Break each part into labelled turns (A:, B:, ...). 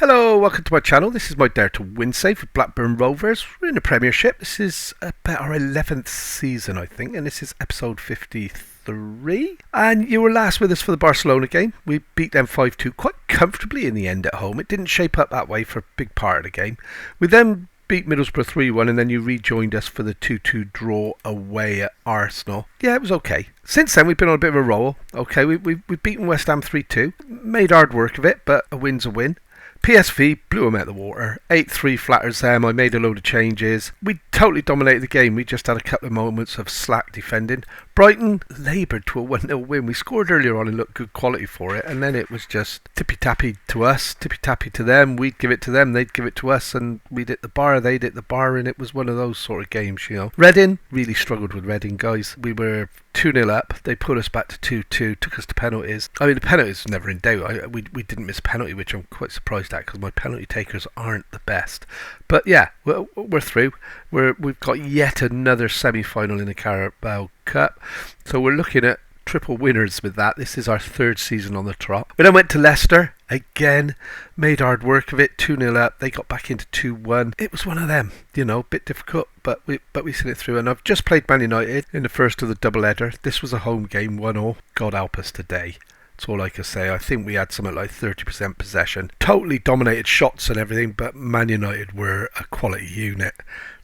A: Hello, welcome to my channel. This is my Dare to Win save with Blackburn Rovers. We're in the Premiership. This is about our 11th season, I think, and this is episode 53. And you were last with us for the Barcelona game. We beat them 5-2 quite comfortably in the end at home. It didn't shape up that way for a big part of the game. We then beat Middlesbrough 3-1, and then you rejoined us for the 2-2 draw away at Arsenal. Yeah, it was okay. Since then, we've been on a bit of a roll. Okay, we've beaten West Ham 3-2. Made hard work of it, but a win's a win. PSV blew them out of the water. 8-3 flatters them. I made a load of changes. We totally dominated the game. We just had a couple of moments of slack defending. Brighton laboured to a 1-0 win. We scored earlier on and looked good quality for it. And then it was just tippy-tappy to us, tippy-tappy to them. We'd give it to them, they'd give it to us. And we'd hit the bar, they'd hit the bar. And it was one of those sort of games, you know. Reading, really struggled with Reading, guys. We were 2-0 up. They put us back to 2-2, took us to penalties. I mean, the penalties were never in doubt. We didn't miss a penalty, which I'm quite surprised at because my penalty takers aren't the best. But yeah, we're through. We've got yet another semi-final in the Carabao Cup. So we're looking at triple winners with that. This is our third season on the trot. We then went to Leicester. Again, made hard work of it. 2-0 up. They got back into 2-1. It was one of them, you know, bit difficult, but we seen it through. And I've just played Man United in the first of the double header. This was a home game, 1-1. God help us today. That's all I can say. I think we had something like 30% possession. Totally dominated shots and everything, but Man United were a quality unit.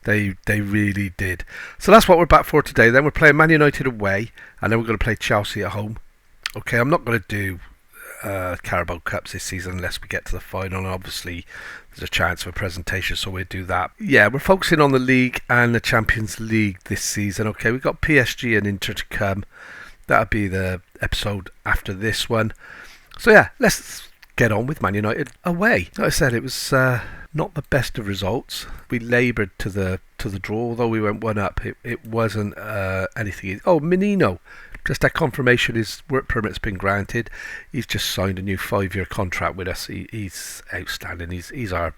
A: They really did. So that's what we're back for today. Then we're playing Man United away, and then we're going to play Chelsea at home. Okay, I'm not going to do Carabao Cups this season unless we get to the final, and obviously there's a chance for a presentation, so we'll do that. Yeah, we're focusing on the league and the Champions League this season. Okay, we've got PSG and Inter to come. That'll be the episode after this one. So yeah, let's get on with Man United away. Like I said, it was not the best of results. We laboured to the draw, although we went one up. It wasn't anything. Oh, Menino, just that confirmation his work permit's been granted. He's just signed a new 5-year contract with us. He's outstanding. He's our.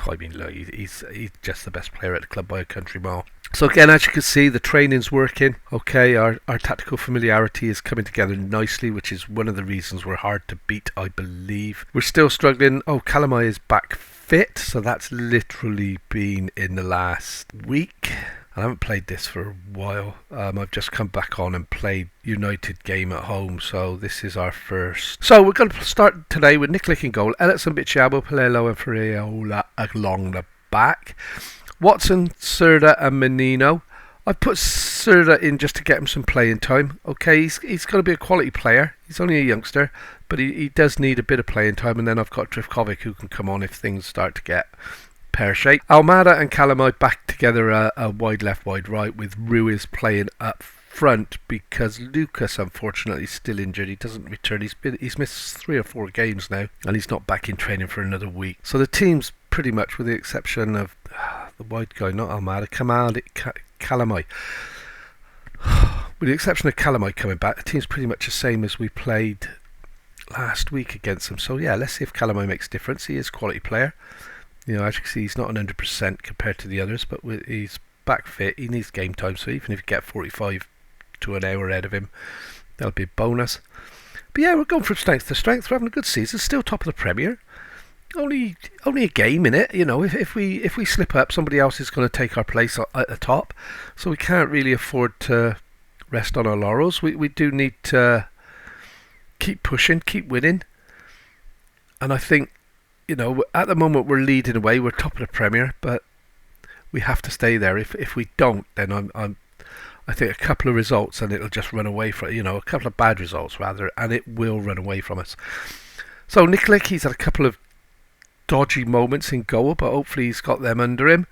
A: I mean, look, he's just the best player at the club by a country mile. So again, as you can see, the training's working. Okay, our tactical familiarity is coming together nicely, which is one of the reasons we're hard to beat, I believe. We're still struggling. Oh, Calamai is back fit, so that's literally been in the last week. I haven't played this for a while. I've just come back on and played United game at home, so this is our first. So we're going to start today with Nick Lick in goal, Ellison, Bichabo, Palelo and Ferreira along the back. Watson, Serda and Menino. I put Serda in just to get him some playing time. Okay, he's going to be a quality player. He's only a youngster, but he does need a bit of playing time. And then I've got Drivkovic who can come on if things start to get pear-shaped. Almada and Calamai back together a wide left, wide right, with Ruiz playing up front because Lucas unfortunately is still injured. He doesn't return. He's missed 3 or 4 games now, and he's not back in training for another week. So the team's pretty much, with the exception of the white guy, not Almada, Calamai. With the exception of Calamai coming back, the team's pretty much the same as we played last week against them. So yeah, let's see if Calamai makes a difference. He is a quality player. You know, as you can see, he's not 100% compared to the others, but he's back fit. He needs game time, so even if you get 45 to an hour ahead of him, that'll be a bonus. But yeah, we're going from strength to strength. We're having a good season. Still top of the Premier. Only a game in it. You know, if we slip up, somebody else is going to take our place at the top. So we can't really afford to rest on our laurels. We do need to keep pushing, keep winning. And I think, you know, at the moment we're leading away. We're top of the Premier, but we have to stay there. If we don't, then I think a couple of results and it'll just run away from, you know, a couple of bad results rather, and it will run away from us. So Nick Lick, he's had a couple of dodgy moments in goal, but hopefully he's got them under him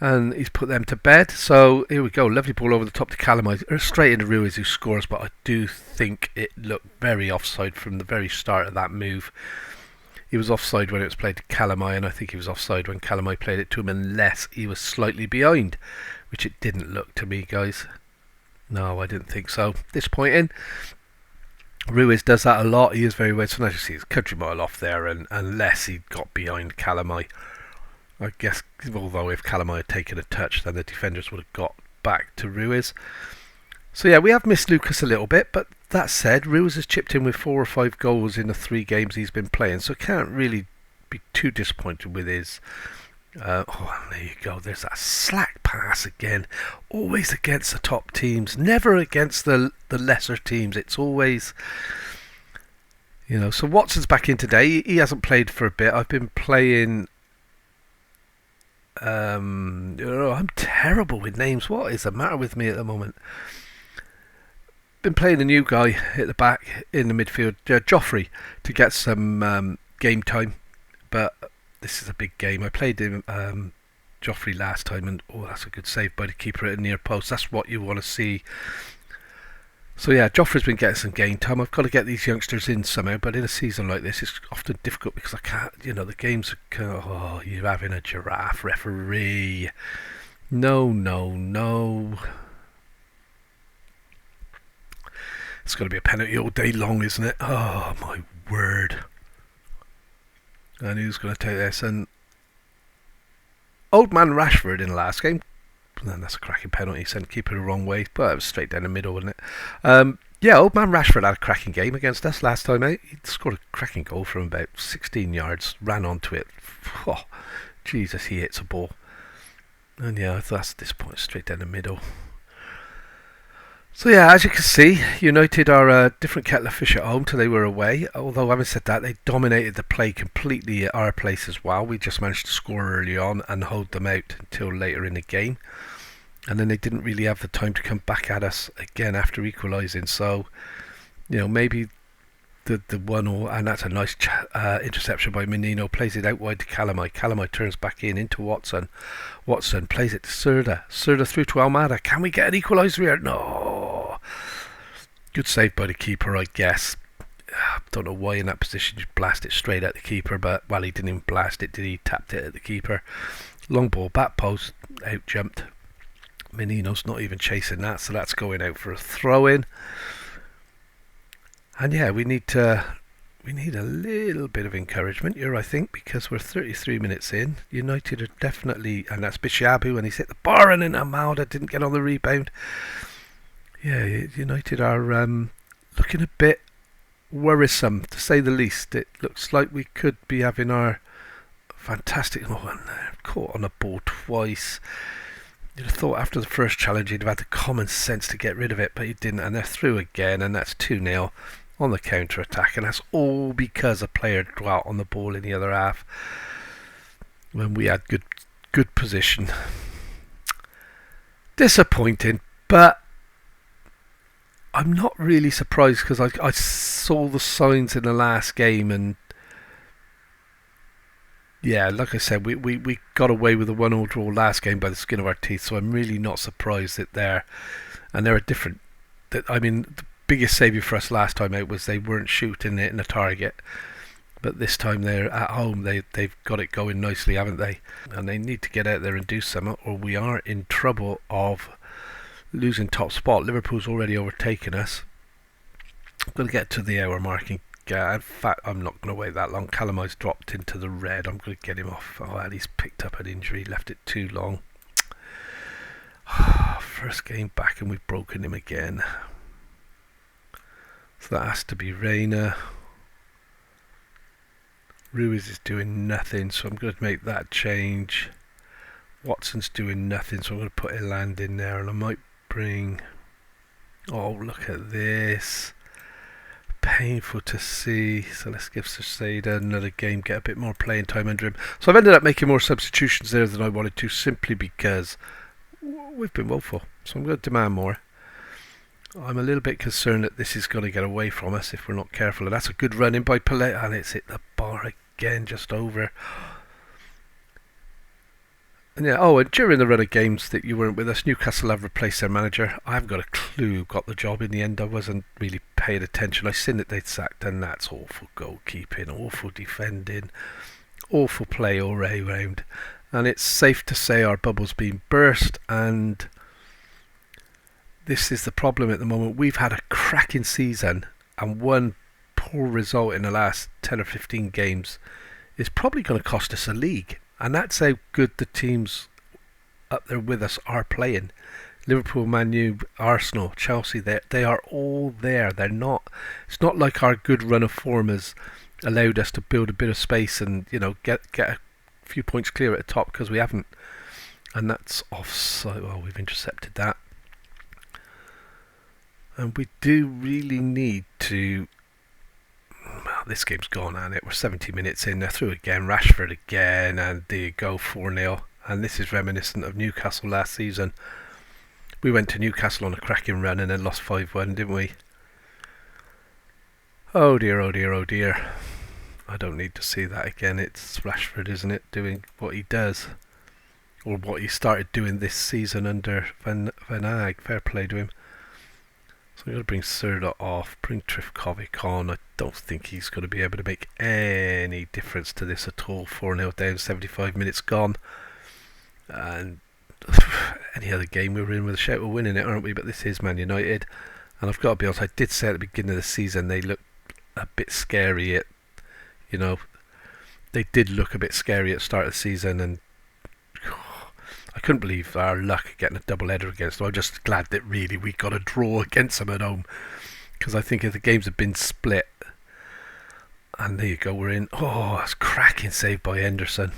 A: and he's put them to bed. So here we go, lovely ball over the top to Calamai, straight into Ruiz who scores, but I do think it looked very offside from the very start of that move. He was offside when it was played to Calamai, and I think he was offside when Calamai played it to him, unless he was slightly behind, which it didn't look to me, guys. No, I didn't think so. Disappointing. Ruiz does that a lot. He is very weird. So nice to see his country mile off there, and unless he got behind Calamai, I guess, although if Calamai had taken a touch, then the defenders would have got back to Ruiz. So yeah, we have missed Lucas a little bit, but that said, Ruiz has chipped in with 4 or 5 goals in the 3 games he's been playing, so can't really be too disappointed with is... there you go. There's that slack pass again. Always against the top teams. Never against the lesser teams. It's always... so Watson's back in today. He hasn't played for a bit. I've been playing... I'm terrible with names. What is the matter with me at the moment? Been playing a new guy at the back in the midfield, Joffrey, to get some game time. But this is a big game. I played him, Joffrey, last time, and that's a good save by the keeper at a near post. That's what you want to see. So yeah, Joffrey's been getting some game time. I've got to get these youngsters in somehow, but in a season like this, it's often difficult because I can't, the games are kind of, you're having a giraffe referee. No. It's going to be a penalty all day long, isn't it? Oh, my word. And who's going to take this? And old man Rashford in the last game. And that's a cracking penalty. Sent keeper the wrong way. But it was straight down the middle, wasn't it? Old man Rashford had a cracking game against us last time out. He scored a cracking goal from about 16 yards. Ran onto it. Oh, Jesus, he hits a ball. And that's disappointing. Straight down the middle. So as you can see, United are a different kettle of fish at home till they were away. Although having said that, they dominated the play completely at our place as well. We just managed to score early on and hold them out until later in the game. And then they didn't really have the time to come back at us again after equalising. So, maybe the 1-0, and that's a nice interception by Menino, plays it out wide to Calamai. Calamai turns back into Watson. Watson plays it to Serda. Serda through to Almada. Can we get an equaliser here? No. Good save by the keeper, I guess. Don't know why in that position you blast it straight at the keeper, but he didn't even blast it, did he? Tapped it at the keeper. Long ball, back post, out jumped. Menino's not even chasing that, so that's going out for a throw-in. And we need a little bit of encouragement here, I think, because we're 33 minutes in. United are definitely, and that's Bishabu, and he's hit the bar, and then Almada didn't get on the rebound. United are looking a bit worrisome, to say the least. It looks like we could be having our fantastic... caught on the ball twice. You'd have thought after the first challenge he'd have had the common sense to get rid of it, but he didn't, and they're through again, and that's 2-0 on the counter-attack, and that's all because a player dwelt on the ball in the other half when we had good position. Disappointing, but I'm not really surprised because I saw the signs in the last game, and like I said, we got away with a 1-0 draw last game by the skin of our teeth, so I'm really not surprised that they're a different... the biggest saviour for us last time out was they weren't shooting it in the target, but this time they're at home. They've got it going nicely, haven't they? And they need to get out there and do something, or we are in trouble of losing top spot. Liverpool's already overtaken us. I'm going to get to the hour marking. In fact, I'm not going to wait that long. Calamai's dropped into the red. I'm going to get him off. And he's picked up an injury, left it too long. First game back and we've broken him again. So that has to be Reina. Ruiz is doing nothing, so I'm going to make that change. Watson's doing nothing, so I'm going to put Eland in there, and I might bring... Oh, look at this. Painful to see. So let's give Soseda another game, get a bit more playing time under him. So I've ended up making more substitutions there than I wanted to, simply because we've been woeful. So I'm going to demand more. I'm a little bit concerned that this is going to get away from us if we're not careful. And that's a good run in by Pellet, and it's hit the bar again, just over. And and during the run of games that you weren't with us, Newcastle have replaced their manager. I haven't got a clue who got the job in the end. I wasn't really paying attention. I seen that they'd sacked, and that's awful goalkeeping, awful defending, awful play all way round. And it's safe to say our bubble's been burst, and this is the problem at the moment. We've had a cracking season, and one poor result in the last 10 or 15 games is probably going to cost us a league. And that's how good the teams up there with us are playing. Liverpool, Man U, Arsenal, Chelsea, they are all there. They're not. It's not like our good run of form has allowed us to build a bit of space and, get a few points clear at the top, because we haven't. And that's offside. Well, we've intercepted that. And we do really need to... Well, this game's gone, and it? We're 70 minutes in. They're through again. Rashford again, and there you go, 4-0. And this is reminiscent of Newcastle last season. We went to Newcastle on a cracking run and then lost 5-1, didn't we? Oh dear, oh dear, oh dear. I don't need to see that again. It's Rashford, isn't it, doing what he does. Or what he started doing this season under Van Aeg. Fair play to him. So we're going to bring Serda off, bring Trifkovic on. I don't think he's going to be able to make any difference to this at all. 4-0 down, 75 minutes gone. And any other game we were in with a shout of winning it, aren't we? But this is Man United. And I've got to be honest, I did say at the beginning of the season they looked a bit scary. They did look a bit scary at the start of the season, and I couldn't believe our luck getting a double header against them. I'm just glad that really we got a draw against them at home, because I think if the games had been split, and there you go, we're in. Oh, that's cracking save by Henderson.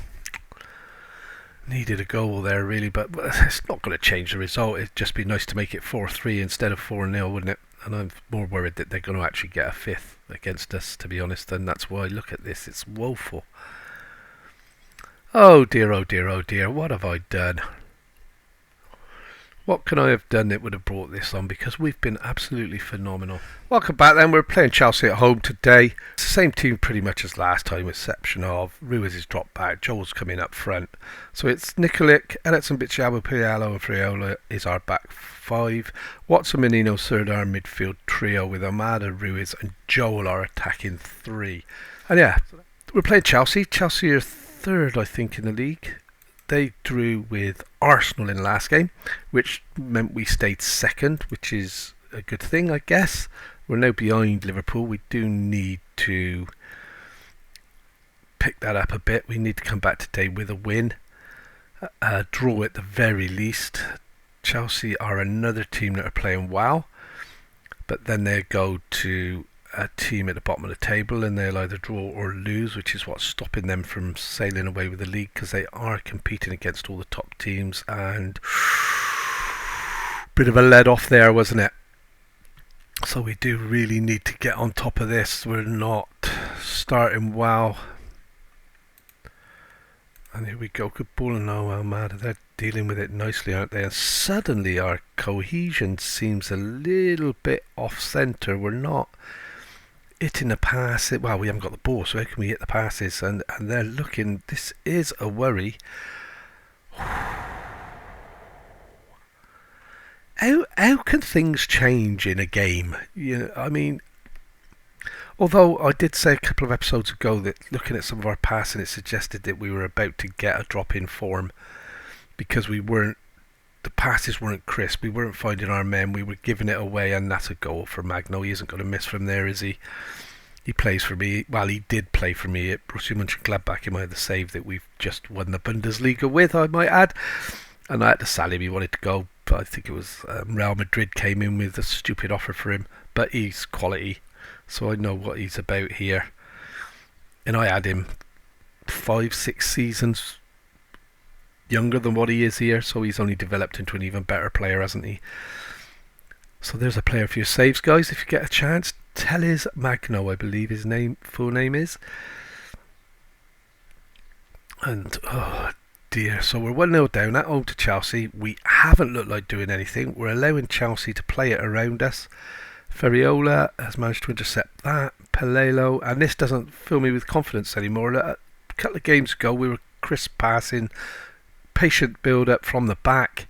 A: Needed a goal there really, but it's not going to change the result. It'd just be nice to make it 4-3 instead of 4-0, wouldn't it? And I'm more worried that they're going to actually get a fifth against us, to be honest, and that's why, look at this, it's woeful. Oh dear, oh dear, oh dear, what have I done? What can I have done that would have brought this on? Because we've been absolutely phenomenal. Welcome back then. We're playing Chelsea at home today. It's the same team pretty much as last time, with exception of Ruiz is dropped back, Joel's coming up front. So it's Nikolic, Edson Bichabo, Piallo and Friola is our back five. Watson, Menino, Serdar midfield trio with Amada, Ruiz and Joel our attacking three. And yeah, we're playing Chelsea. Chelsea are third, I think, in the league. They drew with Arsenal in the last game, which meant we stayed second, which is a good thing, I guess. We're now behind Liverpool. We do need to pick that up a bit. We need to come back today with a win. Draw at the very least. Chelsea are another team that are playing well, but then they go to a team at the bottom of the table and they'll either draw or lose, which is what's stopping them from sailing away with the league, because they are competing against all the top teams. And bit of a let off there, wasn't it? So we do really need to get on top of this. We're not starting well. And here we go, good ball, and no, Almada, they're dealing with it nicely, aren't they? And suddenly our cohesion seems a little bit off centre. We're not hitting the pass. Well, we haven't got the ball, so how can we hit the passes? And they're looking, this is a worry. How can things change in a game? I mean, although I did say a couple of episodes ago that looking at some of our passing, it suggested that we were about to get a drop in form, because the passes weren't crisp, we weren't finding our men, we were giving it away, and that's a goal for Magno. He isn't going to miss from there, is he? He plays for me. Well, he did play for me at Borussia Mönchengladbach. He might have the save that we've just won the Bundesliga with, I might add. And I had to sell him. He wanted to go, but I think it was Real Madrid came in with a stupid offer for him. But he's quality, so I know what he's about here. And I had him 5-6 seasons younger than what he is here, so he's only developed into an even better player, hasn't he? So there's a player for your saves, guys, if you get a chance. Teles Magno, I believe his full name is. And oh dear, so we're 1-0 down at home to Chelsea. We haven't looked like doing anything. We're allowing Chelsea to play it around us. Ferriola has managed to intercept that. Pelelo, and this doesn't fill me with confidence anymore. A couple of games ago we were crisp passing, patient build up from the back.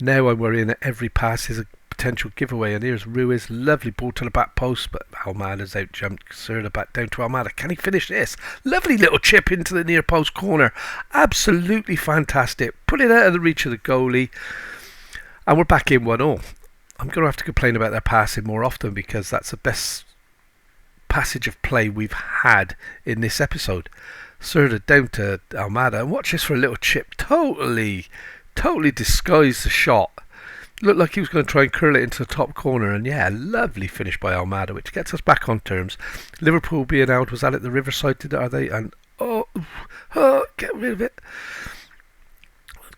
A: Now I'm worrying that every pass is a potential giveaway. And here's Ruiz, lovely ball to the back post, but Almada's out jumped. Serda back down to Almada. Can he finish this? Lovely little chip into the near post corner. Absolutely fantastic. Put it out of the reach of the goalie, and we're back in 1-1. I'm going to have to complain about their passing more often, because that's the best passage of play we've had in this episode. Serda down to Almada, and watch this for a little chip. Totally disguised the shot. Looked like he was going to try and curl it into the top corner, and yeah, lovely finish by Almada, which gets us back on terms. Liverpool being out, was that at the Riverside? Are they? And get rid of it.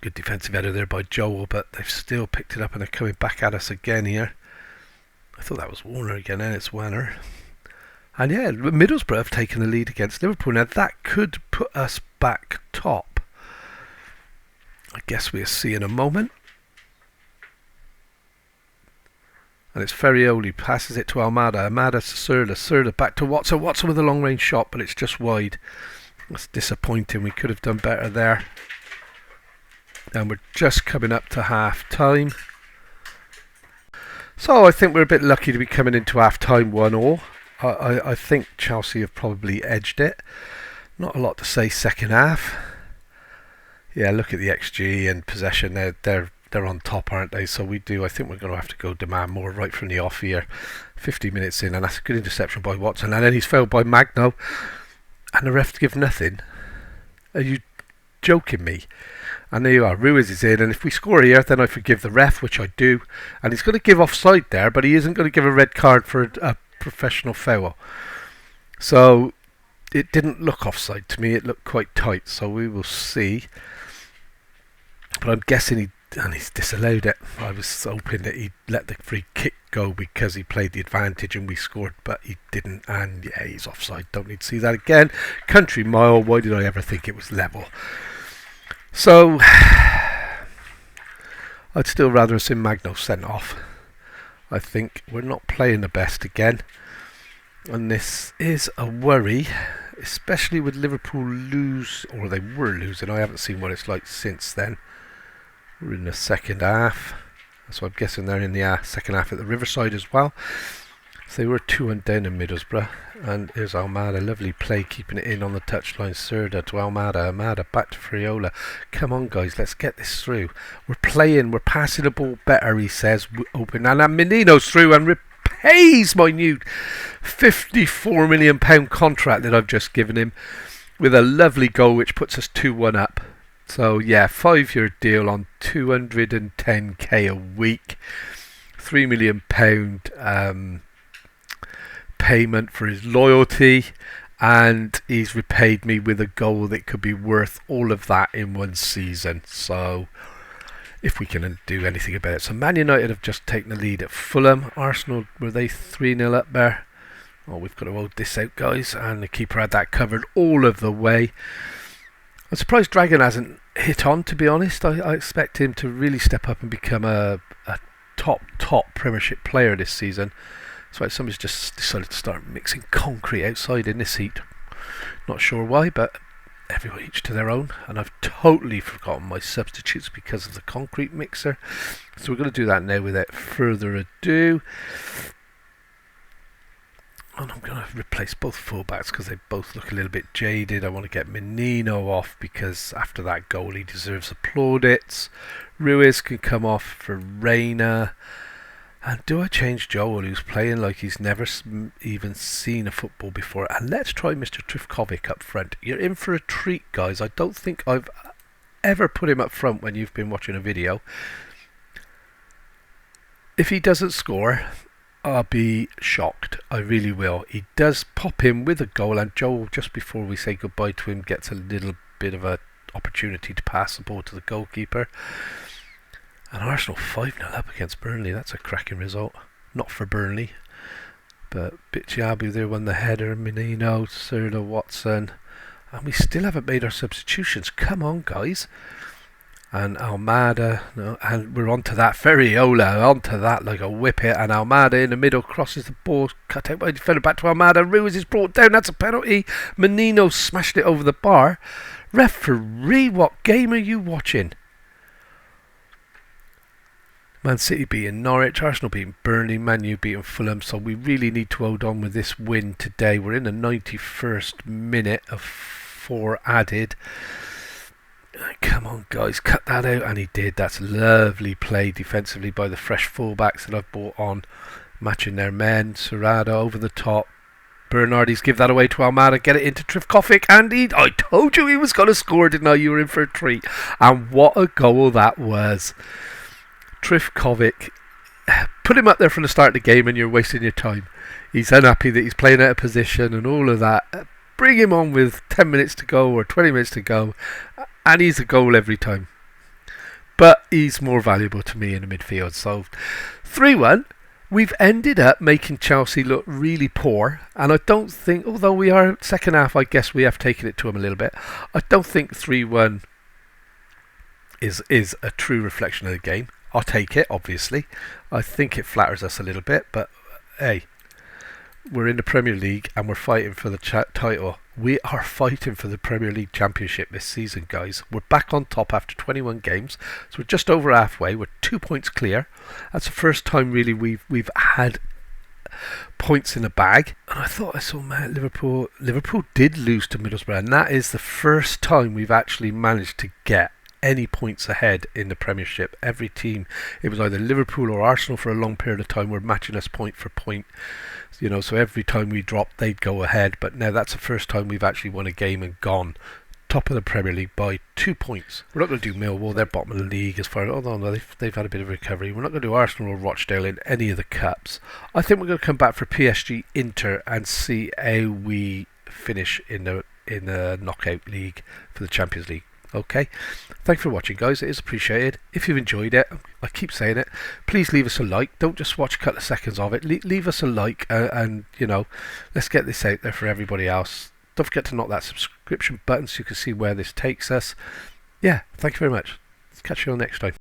A: Good defensive header there by Joel, but they've still picked it up and they're coming back at us again here. I thought that was Warner again, and it's Wanner. And yeah, Middlesbrough have taken the lead against Liverpool. Now that could put us back top. I guess we'll see in a moment. And it's Ferrioli, passes it to Almada. Almada to Serda. Serda back to Watson. Watson with a long range shot, but it's just wide. That's disappointing. We could have done better there. And we're just coming up to half time. So I think we're a bit lucky to be coming into half time 1-1. I think Chelsea have probably edged it. Not a lot to say second half. Yeah, look at the XG and possession. They're on top, aren't they? So I think we're going to have to go demand more right from the off here. 50 minutes in, and that's a good interception by Watson. And then he's fouled by Magno. And the ref give nothing. Are you joking me? And there you are, Ruiz is in, and if we score here, then I forgive the ref, which I do. And he's going to give offside there, but he isn't going to give a red card for a professional foul. So it didn't look offside to me, it looked quite tight, so we will see. But I'm guessing he's disallowed it. I was hoping that he'd let the free kick go because he played the advantage and we scored, but he didn't, and yeah, he's offside. Don't need to see that again. Country mile, why did I ever think it was level? So I'd still rather have seen Magno sent off. I think we're not playing the best again, and this is a worry, especially with Liverpool lose, or they were losing. I haven't seen what it's like since then. We're in the second half, so I'm guessing they're in the second half at the Riverside as well. So they were 2-1 down in Middlesbrough, and here's Almada, lovely play, keeping it in on the touchline. Serda to Almada, Almada back to Friola. Come on guys, let's get this through. We're passing the ball better, he says, open, and Menino's through and repays my new £54 million contract that I've just given him with a lovely goal which puts us 2-1 up. So yeah, 5-year deal on 210k a week, £3 million payment for his loyalty, and he's repaid me with a goal that could be worth all of that in one season. So if we can do anything about it. So Man United have just taken the lead at Fulham. Arsenal, were they 3-0 up there? Oh, we've got to hold this out, guys, and the keeper had that covered all of the way. I'm surprised Dragon hasn't hit on, to be honest. I expect him to really step up and become a top Premiership player this season. So somebody's just decided to start mixing concrete outside in this heat. Not sure why, but everyone each to their own. And I've totally forgotten my substitutes because of the concrete mixer. So we're going to do that now without further ado. And I'm going to replace both fullbacks because they both look a little bit jaded. I want to get Menino off because after that goal he deserves plaudits. Ruiz can come off for Reina. And do I change Joel, who's playing like he's never even seen a football before? And let's try Mr. Trifkovic up front. You're in for a treat, guys. I don't think I've ever put him up front when you've been watching a video. If he doesn't score, I'll be shocked. I really will. He does pop in with a goal, and Joel, just before we say goodbye to him, gets a little bit of an opportunity to pass the ball to the goalkeeper. And Arsenal 5-0 up against Burnley. That's a cracking result. Not for Burnley. But Bicciabu there won the header. Menino, Serda, Watson. And we still haven't made our substitutions. Come on, guys. And Almada. No, and we're onto that. Ferriola onto that like a whippet. And Almada in the middle crosses the ball. Cut out by the defender back to Almada. Ruiz is brought down. That's a penalty. Menino smashed it over the bar. Referee, what game are you watching? Man City beating Norwich, Arsenal beating Burnley, Man U beating Fulham, so we really need to hold on with this win today. We're in the 91st minute of 4 added. Come on guys, cut that out, and he did. That's lovely play defensively by the fresh fullbacks that I've brought on, matching their men. Serrada over the top. Bernardi's give that away to Almada, get it into Trifkovic, and I told you he was going to score, didn't I? You were in for a treat. And what a goal that was. Trifkovic, put him up there from the start of the game and you're wasting your time. He's unhappy that he's playing out of position and all of that. Bring him on with 10 minutes to go or 20 minutes to go, and he's a goal every time. But he's more valuable to me in the midfield. So 3-1. We've ended up making Chelsea look really poor, and I don't think, although we are second half, I guess we have taken it to them a little bit. I don't think 3-1 is a true reflection of the game. I'll take it, obviously. I think it flatters us a little bit, but hey, we're in the Premier League and we're fighting for the title. We are fighting for the Premier League Championship this season, guys. We're back on top after 21 games, so we're just over halfway. We're 2 points clear. That's the first time really we've had points in the bag. And I thought I saw Liverpool. Liverpool did lose to Middlesbrough, and that is the first time we've actually managed to get any points ahead in the Premiership. Every team, it was either Liverpool or Arsenal for a long period of time, were matching us point for point. You know, so every time we dropped, they'd go ahead. But now that's the first time we've actually won a game and gone top of the Premier League by 2 points. We're not going to do Millwall, they're bottom of the league as far as, although no, they've had a bit of recovery. We're not going to do Arsenal or Rochdale in any of the cups. I think we're going to come back for PSG Inter and see how we finish in the knockout league for the Champions League. Okay, thanks for watching, guys. It is appreciated. If you've enjoyed it, I keep saying it, please leave us a like. Don't just watch a couple of seconds of it. Leave us a like, and you know, let's get this out there for everybody else. Don't forget to knock that subscription button so you can see where this takes us. Yeah, thank you very much. Catch you all next time.